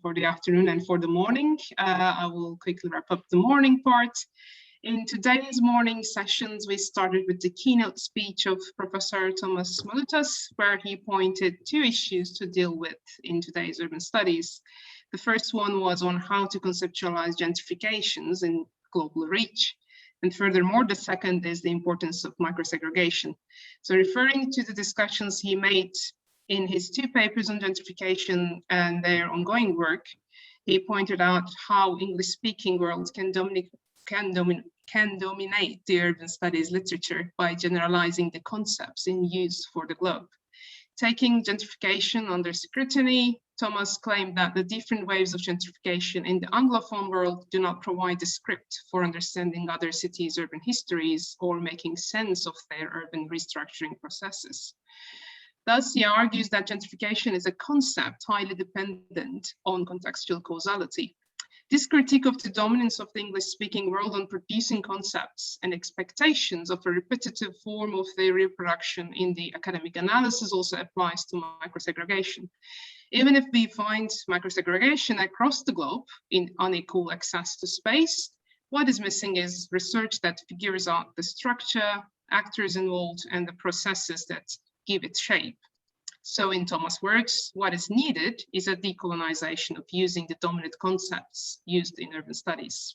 for the afternoon and for the morning. I will quickly wrap up the morning part. In today's morning sessions, we started with the keynote speech of Professor Thomas Malutas, where he pointed two issues to deal with in today's urban studies. The first one was on how to conceptualize gentrifications in global reach. And furthermore, the second is the importance of microsegregation. So referring to the discussions he made in his two papers on gentrification and their ongoing work, he pointed out how English-speaking worlds can dominate the urban studies literature by generalizing the concepts in use for the globe. Taking gentrification under scrutiny, Thomas claimed that the different waves of gentrification in the Anglophone world do not provide the script for understanding other cities' urban histories or making sense of their urban restructuring processes. Thus, he argues that gentrification is a concept highly dependent on contextual causality. This critique of the dominance of the English-speaking world on producing concepts and expectations of a repetitive form of their reproduction in the academic analysis also applies to microsegregation. Even if we find microsegregation across the globe in unequal access to space, what is missing is research that figures out the structure, actors involved, and the processes that give it shape. So in Thomas' words, what is needed is a decolonization of using the dominant concepts used in urban studies.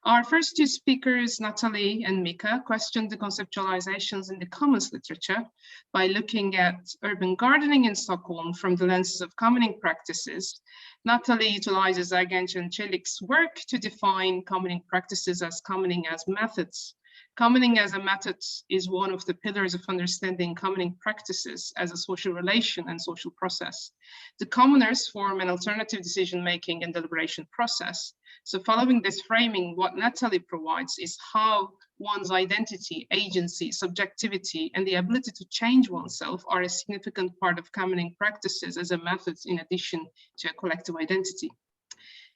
Our first two speakers, Natalie and Mika, questioned the conceptualizations in the commons literature by looking at urban gardening in Stockholm from the lenses of commoning practices. Natalie utilizes Agence and Celik's work to define commoning practices as commoning as methods. Commoning as a method is one of the pillars of understanding commoning practices as a social relation and social process. The commoners form an alternative decision-making and deliberation process. So following this framing, what Natalie provides is how one's identity, agency, subjectivity, and the ability to change oneself are a significant part of commoning practices as a method in addition to a collective identity.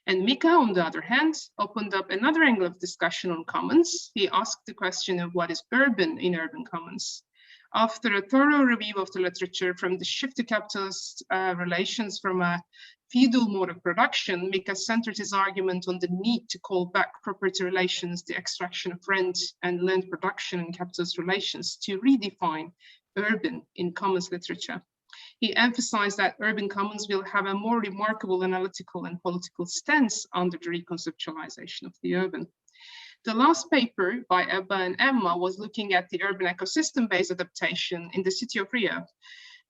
And Mika, on the other hand, opened up another angle of discussion on commons. He asked the question of what is urban in urban commons. After a thorough review of the literature from the shift to capitalist relations from a feudal mode of production, Mika centered his argument on the need to call back property relations, the extraction of rent and land production in capitalist relations to redefine urban in commons literature. He emphasized that urban commons will have a more remarkable analytical and political stance under the reconceptualization of the urban. The last paper by Ebba and Emma was looking at the urban ecosystem-based adaptation in the city of Rio.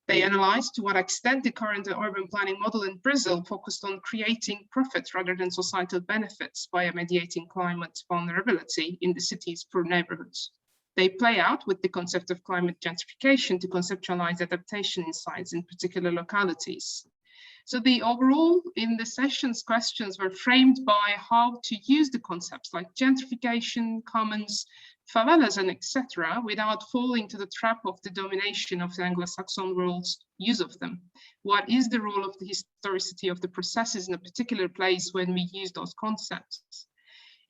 They analyzed to what extent the current urban planning model in Brazil focused on creating profit rather than societal benefits by mediating climate vulnerability in the city's poor neighborhoods. They play out with the concept of climate gentrification to conceptualize adaptation insights in particular localities. So the overall in the sessions questions were framed by how to use the concepts like gentrification, commons, favelas, and etc. without falling to the trap of the domination of the Anglo-Saxon world's use of them. What is the role of the historicity of the processes in a particular place when we use those concepts?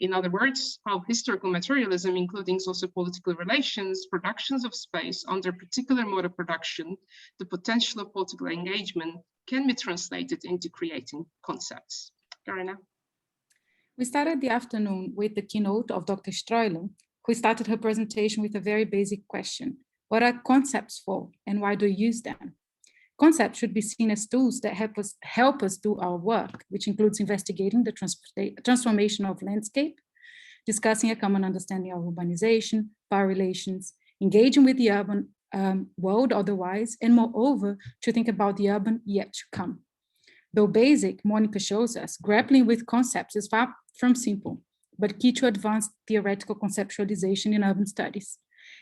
In other words, how historical materialism, including socio-political relations, productions of space under particular mode of production, the potential of political engagement can be translated into creating concepts. Lorena. We started the afternoon with the keynote of Dr. Streuler, who started her presentation with a very basic question. What are concepts for and why do you use them? Concepts should be seen as tools that help us do our work, which includes investigating the transformation of landscape, discussing a common understanding of urbanization, power relations, engaging with the urban world otherwise, and moreover, to think about the urban yet to come. Though basic, Monica shows us, grappling with concepts is far from simple, but key to advanced theoretical conceptualization in urban studies.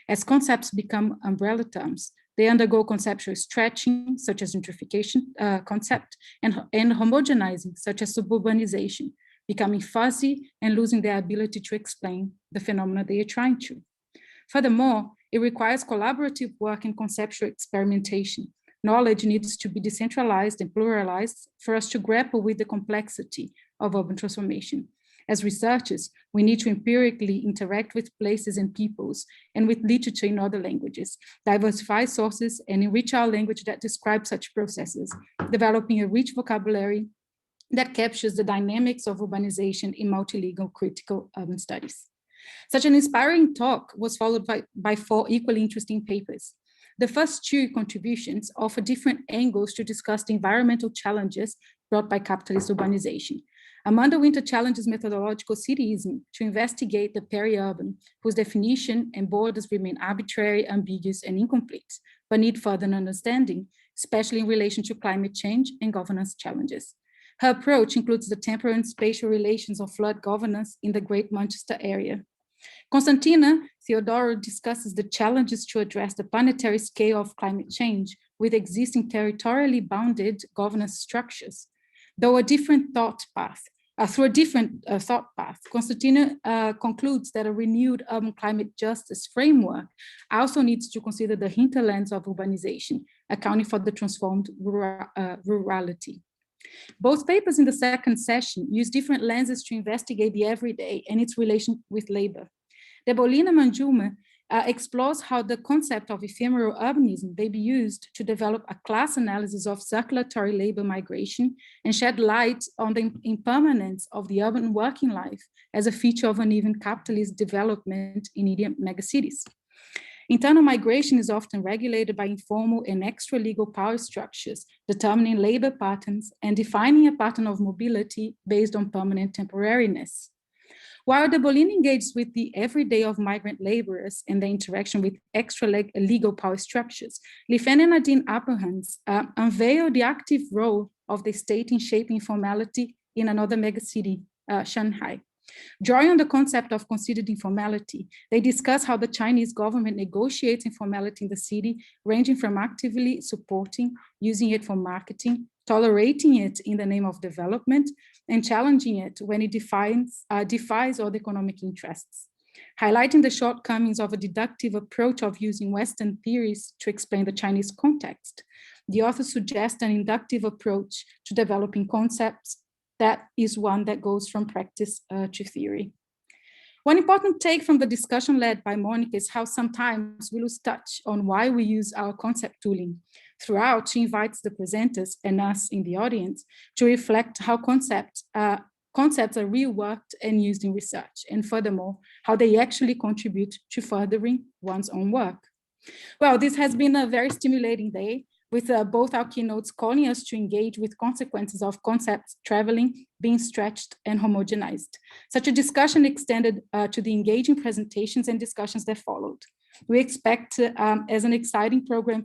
As concepts become umbrella terms, they undergo conceptual stretching, such as gentrification concept, and homogenizing, such as suburbanization, becoming fuzzy and losing their ability to explain the phenomena they are trying to. Furthermore, it requires collaborative work and conceptual experimentation. Knowledge needs to be decentralized and pluralized for us to grapple with the complexity of urban transformation. As researchers, we need to empirically interact with places and peoples and with literature in other languages, diversify sources and enrich our language that describes such processes, developing a rich vocabulary that captures the dynamics of urbanization in multilingual critical urban studies. Such an inspiring talk was followed by 4 equally interesting papers. The first 2 contributions offer different angles to discuss the environmental challenges brought by capitalist urbanization. Amanda Winter challenges methodological cityism to investigate the peri-urban, whose definition and borders remain arbitrary, ambiguous, and incomplete, but need further understanding, especially in relation to climate change and governance challenges. Her approach includes the temporal and spatial relations of flood governance in the Great Manchester area. Constantina Theodorou discusses the challenges to address the planetary scale of climate change with existing territorially bounded governance structures. Though a different thought path, through a different thought path, Constantina concludes that a renewed urban climate justice framework also needs to consider the hinterlands of urbanization, accounting for the transformed rurality. Both papers in the second session use different lenses to investigate the everyday and its relation with labor. Debolina Manjuma explores how the concept of ephemeral urbanism may be used to develop a class analysis of circulatory labor migration and shed light on the impermanence of the urban working life as a feature of uneven capitalist development in Indian megacities. Internal migration is often regulated by informal and extra-legal power structures, determining labor patterns and defining a pattern of mobility based on permanent temporariness. While Debolina engages with the everyday of migrant laborers and their interaction with extra-legal power structures, Lifen and Nadine Abrahams unveil the active role of the state in shaping informality in another megacity, Shanghai. Drawing on the concept of considered informality, they discuss how the Chinese government negotiates informality in the city, ranging from actively supporting, using it for marketing, tolerating it in the name of development, and challenging it when it defies all the economic interests. Highlighting the shortcomings of a deductive approach of using Western theories to explain the Chinese context, the author suggests an inductive approach to developing concepts that is one that goes from practice to theory. One important take from the discussion led by Monica is how sometimes we lose touch on why we use our concept tooling. Throughout, she invites the presenters and us in the audience to reflect how concepts are reworked and used in research, and furthermore, how they actually contribute to furthering one's own work. Well, this has been a very stimulating day, with both our keynotes calling us to engage with consequences of concepts traveling, being stretched and homogenized. Such a discussion extended to the engaging presentations and discussions that followed. We expect as an exciting program